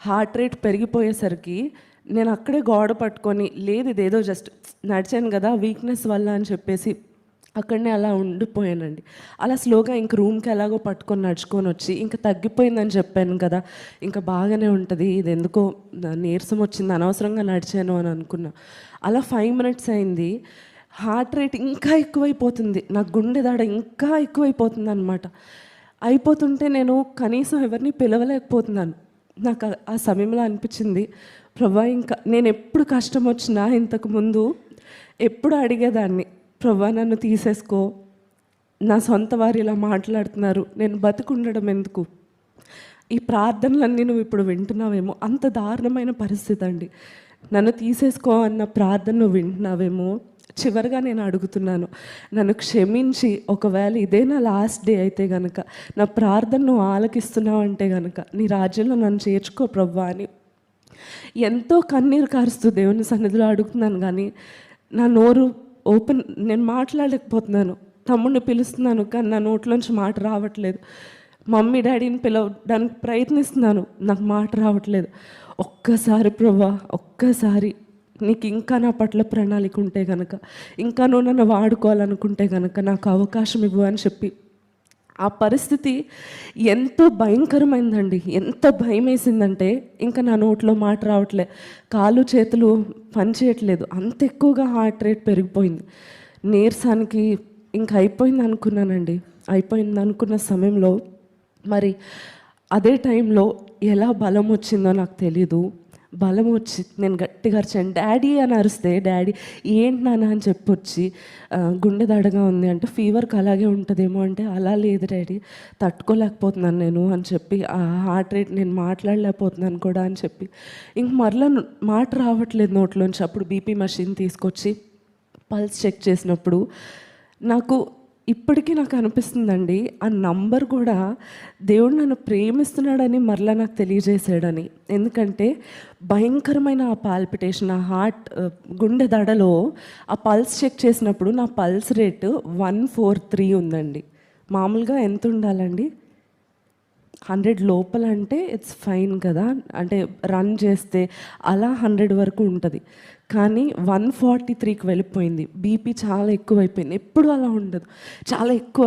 Heart rate పెరిగిపోయేసరికి నేను అక్కడే గోడ పట్టుకొని, లేదు ఇదేదో జస్ట్ నడిచాను కదా వీక్నెస్ వల్ల అని చెప్పేసి అక్కడనే అలా ఉండిపోయానండి. అలా స్లోగా ఇంక రూమ్కి ఎలాగో పట్టుకొని నడుచుకొని వచ్చి ఇంకా తగ్గిపోయిందని చెప్పాను కదా, ఇంకా బాగానే ఉంటుంది, ఇది ఎందుకో నీరసం వచ్చింది అనవసరంగా నడిచాను అని అనుకున్నా. అలా 5 minutes అయింది. హార్ట్ రేట్ ఇంకా ఎక్కువైపోతుంది, నా గుండె దడ ఇంకా ఎక్కువైపోతుంది అనమాట. అయిపోతుంటే నేను కనీసం ఎవరిని పిలవలేకపోతున్నాను. నాకు ఆ సమయంలో అనిపించింది, ప్రభా ఇంకా నేను ఎప్పుడు కష్టం వచ్చినా ఇంతకుముందు ఎప్పుడు అడిగేదాన్ని, ప్రభా నన్ను తీసేసుకో, నా సొంత వారు ఇలా మాట్లాడుతున్నారు, నేను బతికుండడం ఎందుకు, ఈ ప్రార్థనలన్నీ నువ్వు ఇప్పుడు వింటున్నావేమో, అంత దారుణమైన పరిస్థితి అండి, నన్ను తీసేసుకో అన్న ప్రార్థన నువ్వు వింటున్నావేమో. చివరిగా నేను అడుగుతున్నాను, నన్ను క్షమించి ఒకవేళ ఇదే నా లాస్ట్ డే అయితే కనుక, నా ప్రార్థన నువ్వు ఆలకిస్తున్నావు అంటే కనుక నీ రాజ్యంలో నన్ను చేర్చుకో ప్రభా అని ఎంతో కన్నీరు కారుస్తూ దేవుని సన్నిధిలో అడుగుతున్నాను. కానీ నా నోరు ఓపెన్, నేను మాట్లాడలేకపోతున్నాను. తమ్ముడిని పిలుస్తున్నాను కానీ నా నోట్లోంచి మాట రావట్లేదు. మమ్మీ డాడీని పిలవడానికి ప్రయత్నిస్తున్నాను, నాకు మాట రావట్లేదు. ఒక్కసారి ప్రభా, ఒక్కసారి నీకు ఇంకా నా పట్ల ప్రణాళిక ఉంటే కనుక, ఇంకా నువ్వు నన్ను వాడుకోవాలనుకుంటే కనుక నాకు అవకాశం ఇవ్వు అని చెప్పి, ఆ పరిస్థితి ఎంతో భయంకరమైందండి. ఎంత భయం వేసిందంటే ఇంకా నా నోట్లో మాట రావట్లే, కాళ్ళు చేతులు పనిచేయట్లేదు, అంత ఎక్కువగా హార్ట్ రేట్ పెరిగిపోయింది. నీరసానికి ఇంకా అయిపోయింది అనుకున్నానండి. అయిపోయింది అనుకున్న సమయంలో మరి అదే టైంలో ఎలా బలం వచ్చిందో నాకు తెలీదు. బలం వచ్చి నేను గట్టిగా అరిచాను, డాడీ అని అరిస్తే డాడీ ఏంటి నాన్న అని చెప్పొచ్చి, గుండె దడగా ఉంది అంటే ఫీవర్కి అలాగే ఉంటుందేమో అంటే, అలా లేదు డాడీ, తట్టుకోలేకపోతున్నాను నేను అని చెప్పి, ఆ హార్ట్ రేట్ నేను మాట్లాడలేకపోతున్నాను కూడా అని చెప్పి, ఇంక మరలా మాట రావట్లేదు నోట్లోంచి. అప్పుడు బీపీ మెషిన్ తీసుకొచ్చి పల్స్ చెక్ చేసినప్పుడు నాకు ఇప్పటికీ నాకు అనిపిస్తుందండి, ఆ నంబర్ కూడా దేవుడు నన్ను ప్రేమిస్తున్నాడని మరలా నాకు తెలియజేశాడని. ఎందుకంటే భయంకరమైన ఆ పాల్పిటేషన్, ఆ హార్ట్ గుండె దడలో ఆ పల్స్ చెక్ చేసినప్పుడు నా పల్స్ రేటు 143 ఉందండి. మామూలుగా ఎంత ఉండాలండి? 100 లోపల అంటే ఇట్స్ ఫైన్ కదా, అంటే రన్ చేస్తే అలా 100 వరకు ఉంటుంది. కానీ 143కి వెళ్ళిపోయింది. బీపీ చాలా ఎక్కువైపోయింది. ఎప్పుడు అలా ఉండదు, చాలా ఎక్కువ